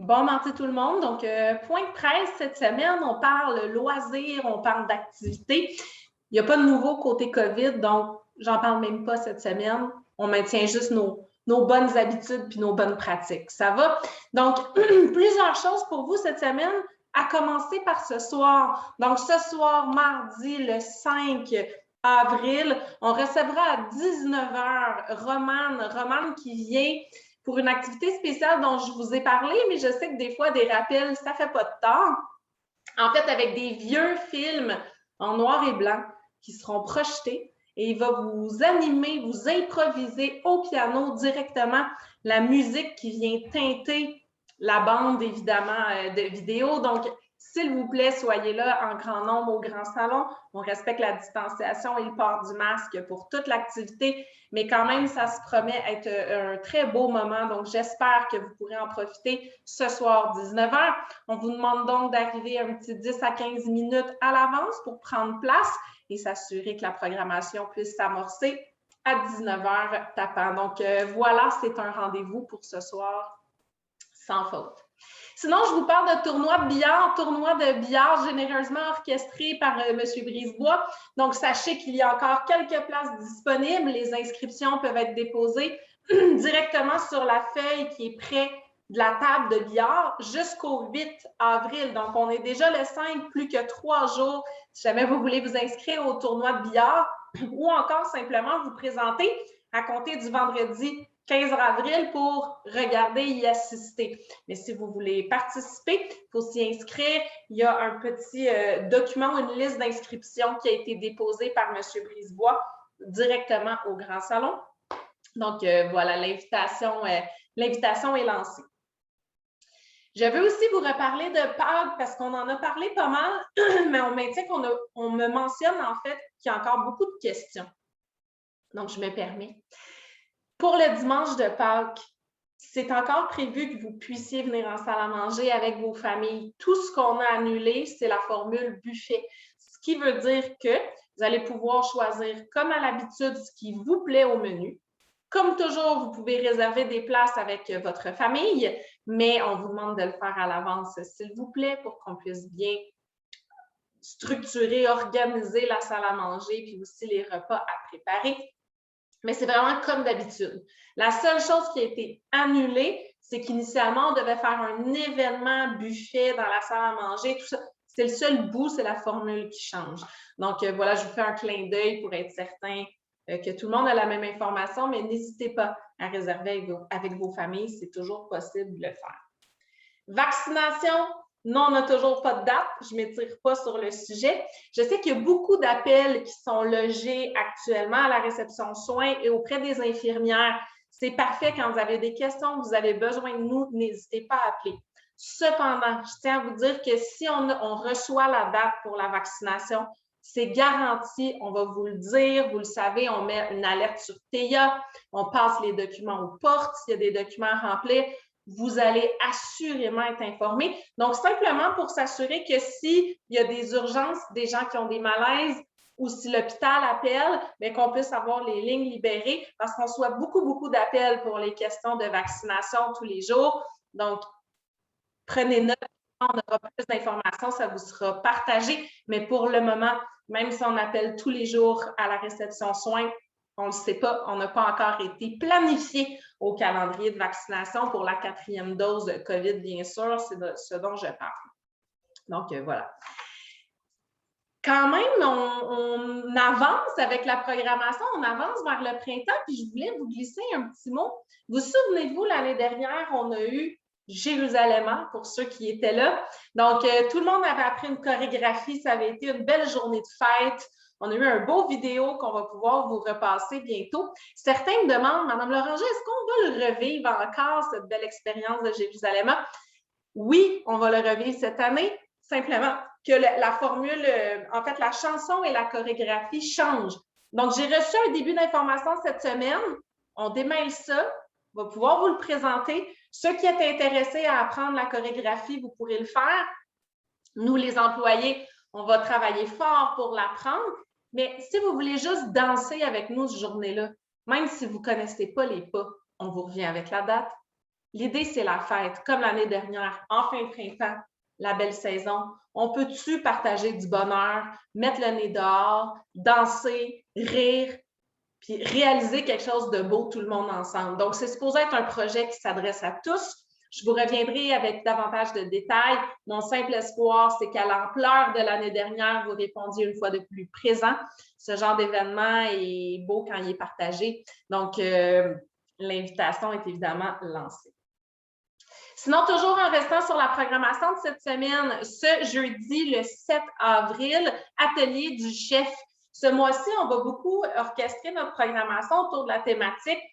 Bon mardi tout le monde. Donc, point de presse cette semaine, on parle loisirs, on parle d'activités. Il n'y a pas de nouveau côté COVID, donc j'en parle même pas cette semaine. On maintient juste nos bonnes habitudes puis nos bonnes pratiques. Ça va? Donc, plusieurs choses pour vous cette semaine, à commencer par ce soir. Donc, ce soir, mardi, le 5 avril, on recevra à 19h Romane qui vient pour une activité spéciale dont je vous ai parlé, mais je sais que des fois, des rappels, ça ne fait pas de temps. En fait, avec des vieux films en noir et blanc qui seront projetés et il va vous animer, vous improviser au piano directement la musique qui vient teinter la bande, évidemment, de vidéo. Donc, s'il vous plaît, soyez là en grand nombre au grand salon. On respecte la distanciation et le port du masque pour toute l'activité, mais quand même, ça se promet être un très beau moment. Donc, j'espère que vous pourrez en profiter ce soir, 19h. On vous demande donc d'arriver un petit 10 à 15 minutes à l'avance pour prendre place et s'assurer que la programmation puisse s'amorcer à 19h tapant. Donc, voilà, c'est un rendez-vous pour ce soir sans faute. Sinon, je vous parle de tournoi de billard généreusement orchestré par M. Brisebois. Donc, sachez qu'il y a encore quelques places disponibles. Les inscriptions peuvent être déposées directement sur la feuille qui est près de la table de billard jusqu'au 8 avril. Donc, on est déjà le 5, plus que 3 jours. Si jamais vous voulez vous inscrire au tournoi de billard ou encore simplement vous présenter à compter du vendredi 15 avril pour regarder et y assister. Mais si vous voulez participer, il faut s'y inscrire. Il y a un petit document, une liste d'inscriptions qui a été déposée par M. Brisebois directement au Grand Salon. Donc, voilà, l'invitation est lancée. Je veux aussi vous reparler de Pâques parce qu'on en a parlé pas mal, mais on maintient qu'on me mentionne en fait qu'il y a encore beaucoup de questions. Donc, je me permets. Pour le dimanche de Pâques, c'est encore prévu que vous puissiez venir en salle à manger avec vos familles. Tout ce qu'on a annulé, c'est la formule buffet. Ce qui veut dire que vous allez pouvoir choisir, comme à l'habitude, ce qui vous plaît au menu. Comme toujours, vous pouvez réserver des places avec votre famille, mais on vous demande de le faire à l'avance, s'il vous plaît, pour qu'on puisse bien structurer, organiser la salle à manger, puis aussi les repas à préparer. Mais c'est vraiment comme d'habitude. La seule chose qui a été annulée, c'est qu'initialement, on devait faire un événement buffet dans la salle à manger, tout ça. C'est le seul bout, c'est la formule qui change. Donc, voilà, je vous fais un clin d'œil pour être certain que tout le monde a la même information, mais n'hésitez pas à réserver avec vos familles, c'est toujours possible de le faire. Vaccination, non, on n'a toujours pas de date. Je ne m'étire pas sur le sujet. Je sais qu'il y a beaucoup d'appels qui sont logés actuellement à la réception soins et auprès des infirmières. C'est parfait quand vous avez des questions, vous avez besoin de nous, n'hésitez pas à appeler. Cependant, je tiens à vous dire que si on reçoit la date pour la vaccination, c'est garanti, on va vous le dire, vous le savez, on met une alerte sur TEIA, on passe les documents aux portes, s'il y a des documents à remplir, vous allez assurément être informés. Donc, simplement pour s'assurer que s'il y a des urgences, des gens qui ont des malaises ou si l'hôpital appelle, bien, qu'on puisse avoir les lignes libérées parce qu'on reçoit beaucoup d'appels pour les questions de vaccination tous les jours. Donc, prenez note, on aura plus d'informations, ça vous sera partagé. Mais pour le moment, même si on appelle tous les jours à la réception soins, on ne le sait pas, on n'a pas encore été planifié au calendrier de vaccination pour la 4e dose de COVID, bien sûr, c'est de ce dont je parle. Donc, voilà. Quand même, on avance avec la programmation, on avance vers le printemps, puis je voulais vous glisser un petit mot. Vous souvenez-vous, l'année dernière, on a eu Jérusalem, pour ceux qui étaient là. Donc, tout le monde avait appris une chorégraphie, ça avait été une belle journée de fête. On a eu un beau vidéo qu'on va pouvoir vous repasser bientôt. Certains me demandent, Mme Loranger, est-ce qu'on va le revivre encore, cette belle expérience de Jérusalem? Oui, on va le revivre cette année, simplement que la formule, en fait, la chanson et la chorégraphie changent. Donc, j'ai reçu un début d'information cette semaine. On démêle ça. On va pouvoir vous le présenter. Ceux qui êtes intéressés à apprendre la chorégraphie, vous pourrez le faire. Nous, les employés, on va travailler fort pour l'apprendre. Mais si vous voulez juste danser avec nous cette journée-là, même si vous ne connaissez pas les pas, on vous revient avec la date. L'idée, c'est la fête, comme l'année dernière, en fin de printemps, la belle saison. On peut-tu partager du bonheur, mettre le nez dehors, danser, rire, puis réaliser quelque chose de beau tout le monde ensemble. Donc, c'est supposé être un projet qui s'adresse à tous. Je vous reviendrai avec davantage de détails. Mon simple espoir, c'est qu'à l'ampleur de l'année dernière, vous répondiez une fois de plus présent. Ce genre d'événement est beau quand il est partagé. Donc, l'invitation est évidemment lancée. Sinon, toujours en restant sur la programmation de cette semaine, ce jeudi, le 7 avril, atelier du chef. Ce mois-ci, on va beaucoup orchestrer notre programmation autour de la thématique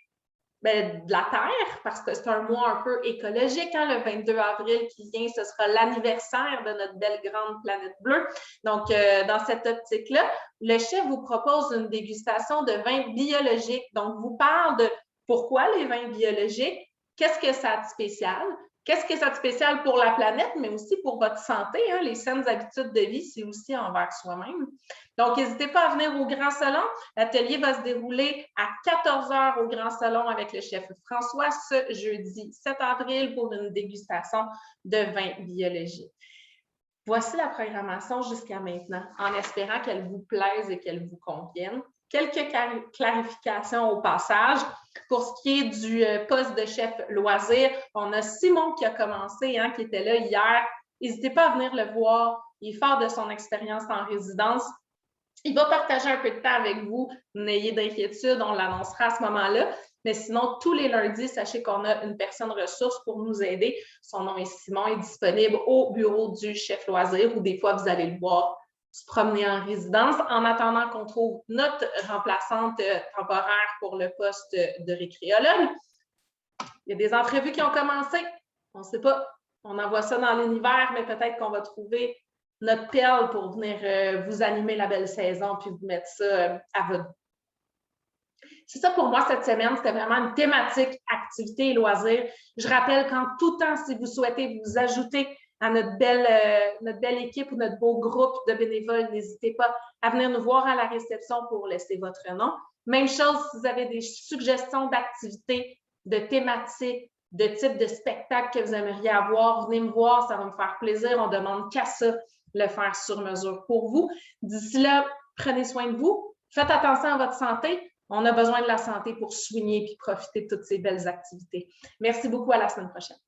de la Terre, parce que c'est un mois un peu écologique. Hein, le 22 avril qui vient, ce sera l'anniversaire de notre belle grande planète bleue. Donc, dans cette optique-là, le chef vous propose une dégustation de vins biologiques. Donc, vous parle de pourquoi les vins biologiques, qu'est-ce que ça a de spécial, qu'est-ce que ça a de spécial pour la planète, mais aussi pour votre santé. Hein? Les saines habitudes de vie, c'est aussi envers soi-même. Donc, n'hésitez pas à venir au Grand Salon. L'atelier va se dérouler à 14 h au Grand Salon avec le chef François ce jeudi 7 avril pour une dégustation de vins biologiques. Voici la programmation jusqu'à maintenant, en espérant qu'elle vous plaise et qu'elle vous convienne. Quelques clarifications au passage. Pour ce qui est du poste de chef loisir, on a Simon qui a commencé, hein, qui était là hier. N'hésitez pas à venir le voir. Il est fort de son expérience en résidence. Il va partager un peu de temps avec vous. N'ayez d'inquiétude, on l'annoncera à ce moment-là. Mais sinon, tous les lundis, sachez qu'on a une personne ressource pour nous aider. Son nom est Simon, il est disponible au bureau du chef loisir ou des fois, vous allez le voir se promener en résidence en attendant qu'on trouve notre remplaçante temporaire pour le poste de récréologue. Il y a des entrevues qui ont commencé. On ne sait pas. On envoie ça dans l'univers, mais peut-être qu'on va trouver notre perle pour venir vous animer la belle saison puis vous mettre ça à votre goût. C'est ça pour moi cette semaine, c'était vraiment une thématique activité et loisirs. Je rappelle qu'en tout temps, si vous souhaitez vous ajouter à notre belle équipe ou notre beau groupe de bénévoles, n'hésitez pas à venir nous voir à la réception pour laisser votre nom. Même chose si vous avez des suggestions d'activités, de thématiques, de types de spectacles que vous aimeriez avoir, venez me voir, ça va me faire plaisir. On demande qu'à ça, le faire sur mesure pour vous. D'ici là, prenez soin de vous, faites attention à votre santé. On a besoin de la santé pour soigner et profiter de toutes ces belles activités. Merci beaucoup, à la semaine prochaine.